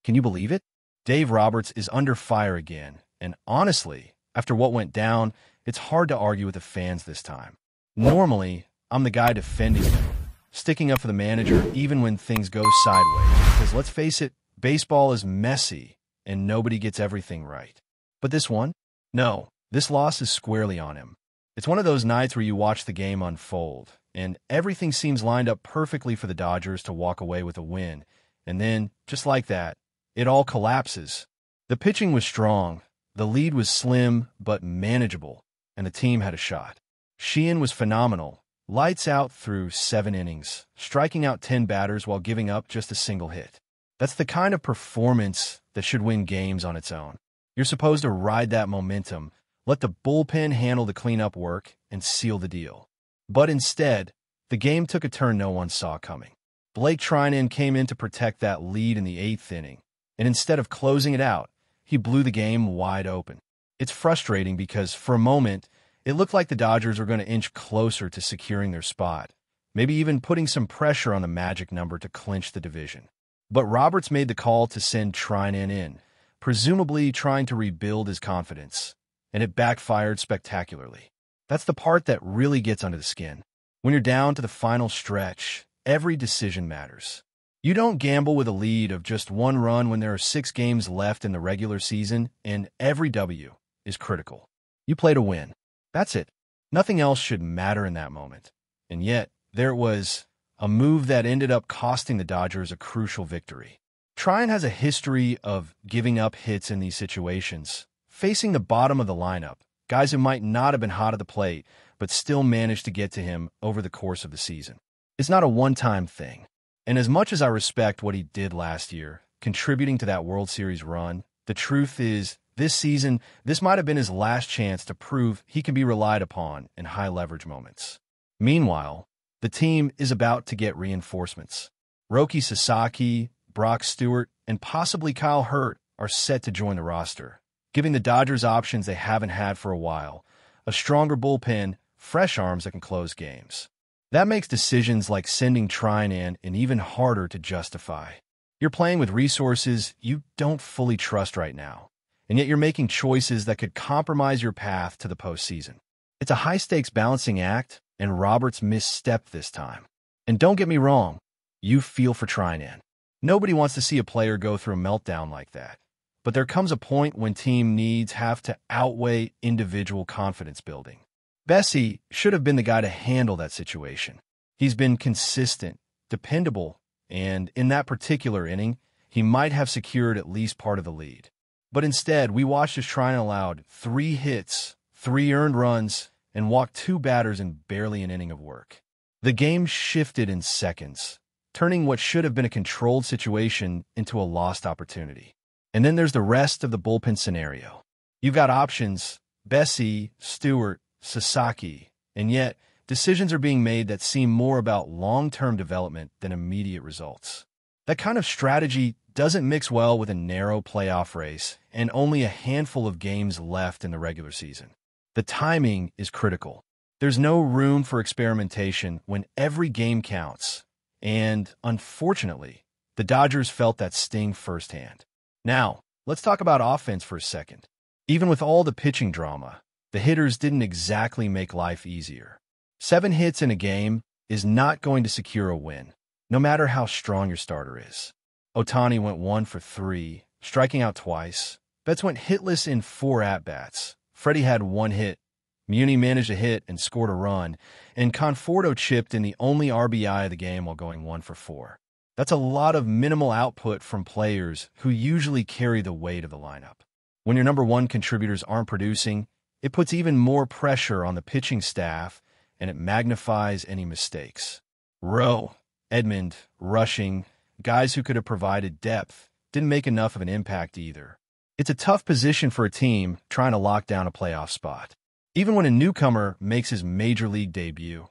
Can you believe it? Dave Roberts is under fire again, and honestly, after what went down, it's hard to argue with the fans this time. Normally, I'm the guy defending him, sticking up for the manager even when things go sideways, because let's face it, baseball is messy, and nobody gets everything right. But this one? No, this loss is squarely on him. It's one of those nights where you watch the game unfold, and everything seems lined up perfectly for the Dodgers to walk away with a win, and then, just like that, it all collapses. The pitching was strong, the lead was slim but manageable, and the team had a shot. Sheehan was phenomenal, lights out through 7 innings, striking out 10 batters while giving up just a single hit. That's the kind of performance that should win games on its own. You're supposed to ride that momentum, let the bullpen handle the cleanup work, and seal the deal. But instead, the game took a turn no one saw coming. Blake Treinen came in to protect that lead in the 8th inning, and instead of closing it out, he blew the game wide open. It's frustrating because, for a moment, it looked like the Dodgers were going to inch closer to securing their spot, maybe even putting some pressure on the magic number to clinch the division. But Roberts made the call to send Treinen in, presumably trying to rebuild his confidence, and it backfired spectacularly. That's the part that really gets under the skin. When you're down to the final stretch, every decision matters. You don't gamble with a lead of just 1 run when there are 6 games left in the regular season, and every W is critical. You play to win. That's it. Nothing else should matter in that moment. And yet, there it was, a move that ended up costing the Dodgers a crucial victory. Treinen has a history of giving up hits in these situations, facing the bottom of the lineup, guys who might not have been hot at the plate, but still managed to get to him over the course of the season. It's not a one-time thing. And as much as I respect what he did last year, contributing to that World Series run, the truth is, this season, this might have been his last chance to prove he can be relied upon in high-leverage moments. Meanwhile, the team is about to get reinforcements. Roki Sasaki, Brock Stewart, and possibly Kyle Hurt are set to join the roster, giving the Dodgers options they haven't had for a while, a stronger bullpen, fresh arms that can close games. That makes decisions like sending Treinen in even harder to justify. You're playing with resources you don't fully trust right now, and yet you're making choices that could compromise your path to the postseason. It's a high-stakes balancing act, and Roberts misstepped this time. And don't get me wrong, you feel for Treinen. Nobody wants to see a player go through a meltdown like that. But there comes a point when team needs have to outweigh individual confidence building. Bessie should have been the guy to handle that situation. He's been consistent, dependable, and in that particular inning, he might have secured at least part of the lead. But instead, we watched as Treinen allowed 3 hits, 3 earned runs, and walked 2 batters in barely an inning of work. The game shifted in seconds, turning what should have been a controlled situation into a lost opportunity. And then there's the rest of the bullpen scenario. You've got options, Bessie, Stewart, Sasaki, and yet decisions are being made that seem more about long-term development than immediate results. That kind of strategy doesn't mix well with a narrow playoff race and only a handful of games left in the regular season. The timing is critical. There's no room for experimentation when every game counts, and unfortunately, the Dodgers felt that sting firsthand. Now, let's talk about offense for a second. Even with all the pitching drama, the hitters didn't exactly make life easier. 7 hits in a game is not going to secure a win, no matter how strong your starter is. Ohtani went 1 for 3, striking out twice. Betts went hitless in 4 at-bats. Freddie had 1 hit. Muni managed a hit and scored a run, and Conforto chipped in the only RBI of the game while going 1 for 4. That's a lot of minimal output from players who usually carry the weight of the lineup. When your number 1 contributors aren't producing, it puts even more pressure on the pitching staff, and it magnifies any mistakes. Rowe, Edmund, Rushing, guys who could have provided depth, didn't make enough of an impact either. It's a tough position for a team trying to lock down a playoff spot. Even when a newcomer makes his major league debut,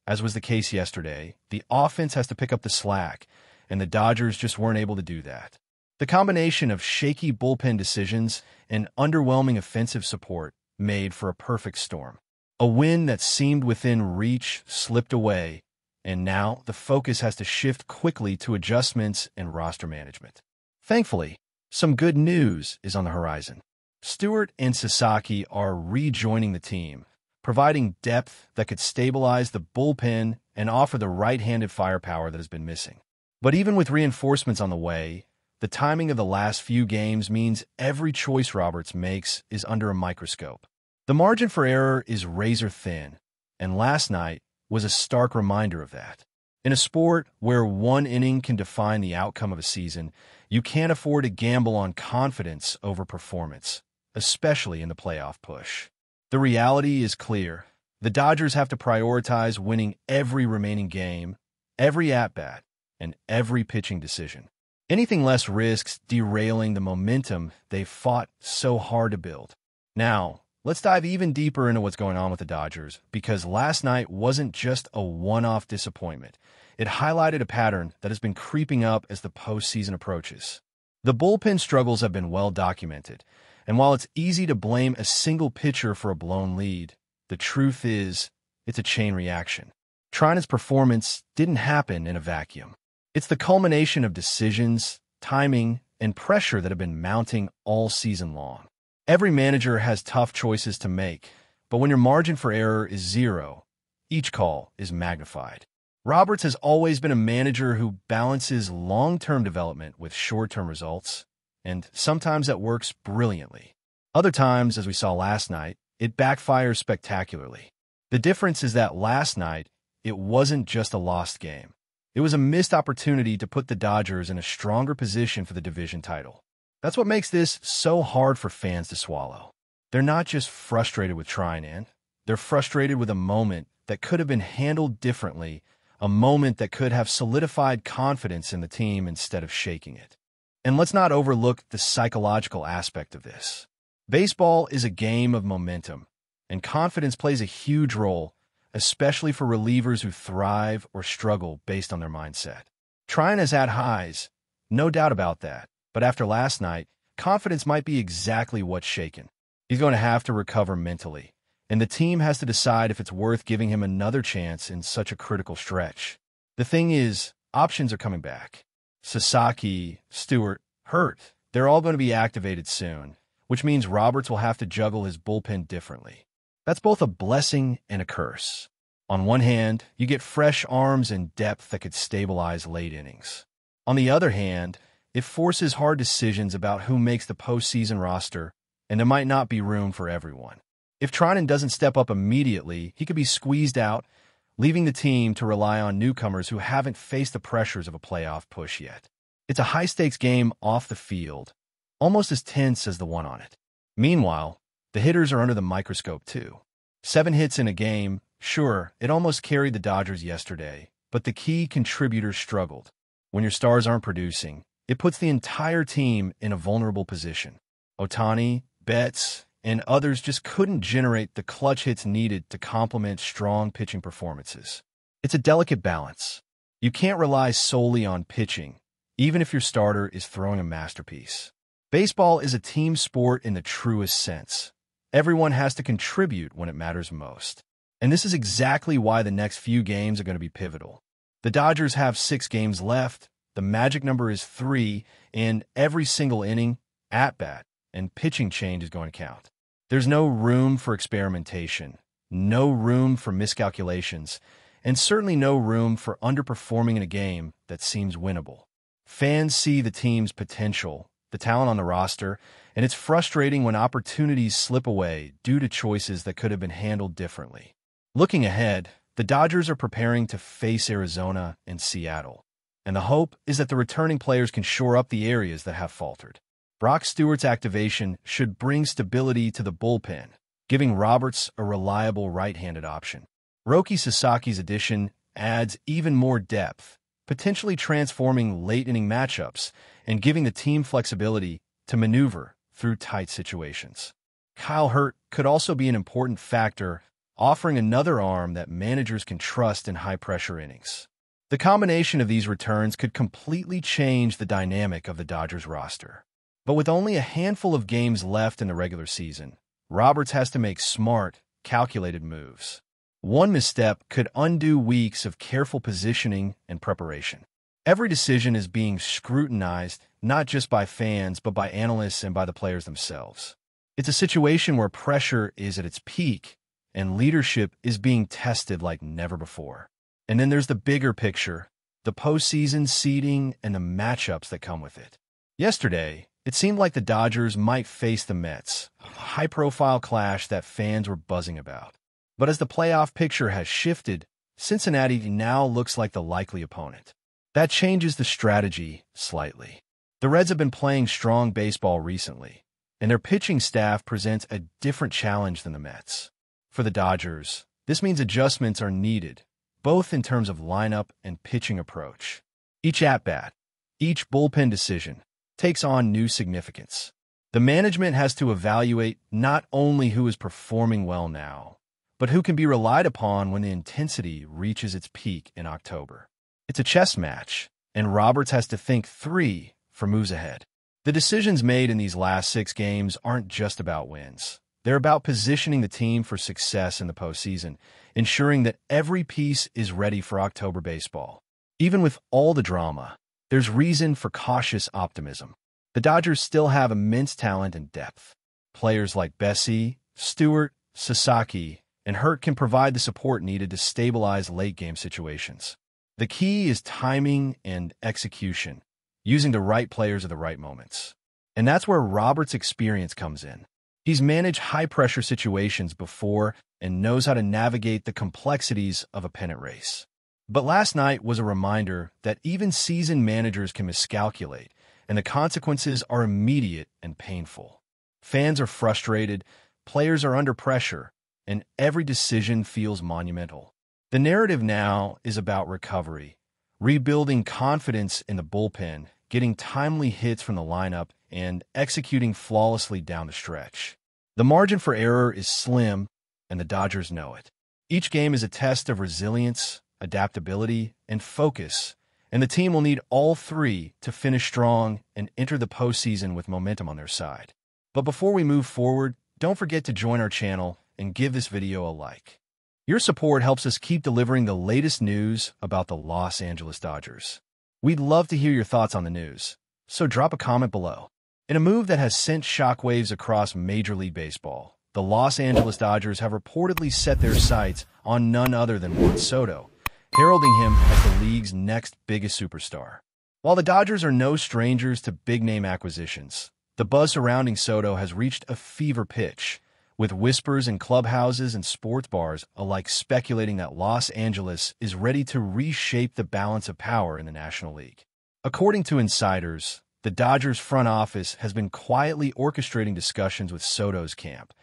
as was the case yesterday, the offense has to pick up the slack, and the Dodgers just weren't able to do that. The combination of shaky bullpen decisions and underwhelming offensive support made for a perfect storm. A win that seemed within reach slipped away, and now the focus has to shift quickly to adjustments and roster management. Thankfully, some good news is on the horizon. Stewart and Sasaki are rejoining the team, providing depth that could stabilize the bullpen and offer the right-handed firepower that has been missing. But even with reinforcements on the way, the timing of the last few games means every choice Roberts makes is under a microscope. The margin for error is razor thin, and last night was a stark reminder of that. In a sport where one inning can define the outcome of a season, you can't afford to gamble on confidence over performance, especially in the playoff push. The reality is clear. The Dodgers have to prioritize winning every remaining game, every at-bat, and every pitching decision. Anything less risks derailing the momentum they've fought so hard to build. Now, let's dive even deeper into what's going on with the Dodgers, because last night wasn't just a one-off disappointment. It highlighted a pattern that has been creeping up as the postseason approaches. The bullpen struggles have been well documented, and while it's easy to blame a single pitcher for a blown lead, the truth is, it's a chain reaction. Trina's performance didn't happen in a vacuum. It's the culmination of decisions, timing, and pressure that have been mounting all season long. Every manager has tough choices to make, but when your margin for error is zero, each call is magnified. Roberts has always been a manager who balances long-term development with short-term results, and sometimes that works brilliantly. Other times, as we saw last night, it backfires spectacularly. The difference is that last night, it wasn't just a lost game. It was a missed opportunity to put the Dodgers in a stronger position for the division title. That's what makes this so hard for fans to swallow. They're not just frustrated with Trina, they're frustrated with a moment that could have been handled differently, a moment that could have solidified confidence in the team instead of shaking it. And let's not overlook the psychological aspect of this. Baseball is a game of momentum, and confidence plays a huge role, especially for relievers who thrive or struggle based on their mindset. Trina's had highs, no doubt about that, but after last night, confidence might be exactly what's shaken. He's going to have to recover mentally, and the team has to decide if it's worth giving him another chance in such a critical stretch. The thing is, options are coming back. Sasaki, Stewart, Hurt, they're all going to be activated soon, which means Roberts will have to juggle his bullpen differently. That's both a blessing and a curse. On one hand, you get fresh arms and depth that could stabilize late innings. On the other hand, it forces hard decisions about who makes the postseason roster, and there might not be room for everyone. If Trina doesn't step up immediately, he could be squeezed out, leaving the team to rely on newcomers who haven't faced the pressures of a playoff push yet. It's a high-stakes game off the field, almost as tense as the one on it. Meanwhile, the hitters are under the microscope too. 7 hits in a game, sure, it almost carried the Dodgers yesterday, but the key contributors struggled. When your stars aren't producing, it puts the entire team in a vulnerable position. Ohtani, Betts, and others just couldn't generate the clutch hits needed to complement strong pitching performances. It's a delicate balance. You can't rely solely on pitching, even if your starter is throwing a masterpiece. Baseball is a team sport in the truest sense. Everyone has to contribute when it matters most. And this is exactly why the next few games are going to be pivotal. The Dodgers have 6 games left, the magic number is 3, and every single inning, at-bat, and pitching change is going to count. There's no room for experimentation, no room for miscalculations, and certainly no room for underperforming in a game that seems winnable. Fans see the team's potential, the talent on the roster, and it's frustrating when opportunities slip away due to choices that could have been handled differently. Looking ahead, the Dodgers are preparing to face Arizona and Seattle, and the hope is that the returning players can shore up the areas that have faltered. Brock Stewart's activation should bring stability to the bullpen, giving Roberts a reliable right-handed option. Roki Sasaki's addition adds even more depth, potentially transforming late-inning matchups and giving the team flexibility to maneuver through tight situations. Kyle Hurt could also be an important factor, offering another arm that managers can trust in high-pressure innings. The combination of these returns could completely change the dynamic of the Dodgers roster. But with only a handful of games left in the regular season, Roberts has to make smart, calculated moves. One misstep could undo weeks of careful positioning and preparation. Every decision is being scrutinized, not just by fans, but by analysts and by the players themselves. It's a situation where pressure is at its peak, and leadership is being tested like never before. And then there's the bigger picture, the postseason seeding and the matchups that come with it. Yesterday, it seemed like the Dodgers might face the Mets, a high-profile clash that fans were buzzing about. But as the playoff picture has shifted, Cincinnati now looks like the likely opponent. That changes the strategy slightly. The Reds have been playing strong baseball recently, and their pitching staff presents a different challenge than the Mets. For the Dodgers, this means adjustments are needed, both in terms of lineup and pitching approach. Each at-bat, each bullpen decision, takes on new significance. The management has to evaluate not only who is performing well now, but who can be relied upon when the intensity reaches its peak in October. It's a chess match, and Roberts has to think 3 for moves ahead. The decisions made in these last 6 games aren't just about wins. They're about positioning the team for success in the postseason, ensuring that every piece is ready for October baseball. Even with all the drama, there's reason for cautious optimism. The Dodgers still have immense talent and depth. Players like Bessie, Stewart, Sasaki, and Hurt can provide the support needed to stabilize late-game situations. The key is timing and execution, using the right players at the right moments. And that's where Roberts' experience comes in. He's managed high-pressure situations before and knows how to navigate the complexities of a pennant race. But last night was a reminder that even seasoned managers can miscalculate, and the consequences are immediate and painful. Fans are frustrated, players are under pressure, and every decision feels monumental. The narrative now is about recovery, rebuilding confidence in the bullpen, getting timely hits from the lineup, and executing flawlessly down the stretch. The margin for error is slim, and the Dodgers know it. Each game is a test of resilience, adaptability, and focus, and the team will need all 3 to finish strong and enter the postseason with momentum on their side. But before we move forward, don't forget to join our channel and give this video a like. Your support helps us keep delivering the latest news about the Los Angeles Dodgers. We'd love to hear your thoughts on the news, so drop a comment below. In a move that has sent shockwaves across Major League Baseball, the Los Angeles Dodgers have reportedly set their sights on none other than Juan Soto, heralding him as the league's next biggest superstar. While the Dodgers are no strangers to big-name acquisitions, the buzz surrounding Soto has reached a fever pitch, with whispers in clubhouses and sports bars alike speculating that Los Angeles is ready to reshape the balance of power in the National League. According to insiders, the Dodgers front office has been quietly orchestrating discussions with Soto's camp,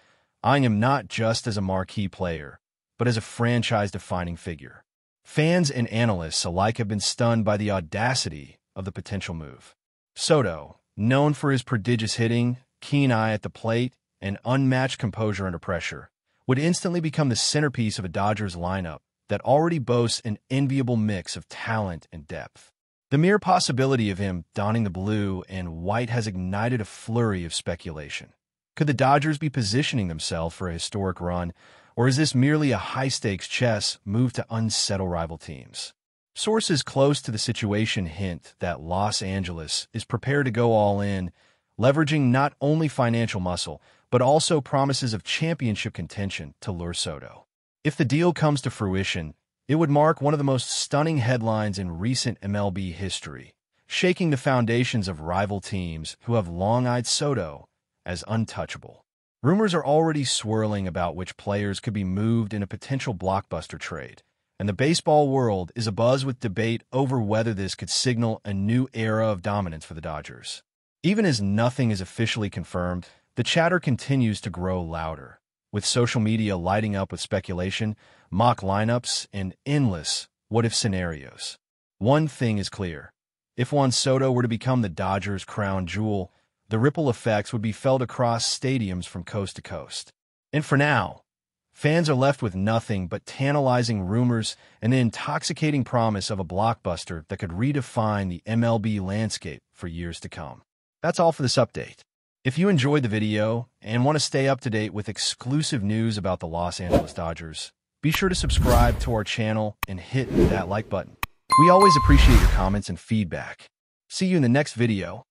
eyeing him not just as a marquee player, but as a franchise-defining figure. Fans and analysts alike have been stunned by the audacity of the potential move. Soto, known for his prodigious hitting, keen eye at the plate, and unmatched composure under pressure, would instantly become the centerpiece of a Dodgers lineup that already boasts an enviable mix of talent and depth. The mere possibility of him donning the blue and white has ignited a flurry of speculation. Could the Dodgers be positioning themselves for a historic run, or is this merely a high-stakes chess move to unsettle rival teams? Sources close to the situation hint that Los Angeles is prepared to go all in, leveraging not only financial muscle, but also promises of championship contention to lure Soto. If the deal comes to fruition, it would mark one of the most stunning headlines in recent MLB history, shaking the foundations of rival teams who have long eyed Soto as untouchable. Rumors are already swirling about which players could be moved in a potential blockbuster trade, and the baseball world is abuzz with debate over whether this could signal a new era of dominance for the Dodgers. Even as nothing is officially confirmed, the chatter continues to grow louder, with social media lighting up with speculation, mock lineups, and endless what-if scenarios. One thing is clear. If Juan Soto were to become the Dodgers' crown jewel, the ripple effects would be felt across stadiums from coast to coast. And for now, fans are left with nothing but tantalizing rumors and the intoxicating promise of a blockbuster that could redefine the MLB landscape for years to come. That's all for this update. If you enjoyed the video and want to stay up to date with exclusive news about the Los Angeles Dodgers, be sure to subscribe to our channel and hit that like button. We always appreciate your comments and feedback. See you in the next video.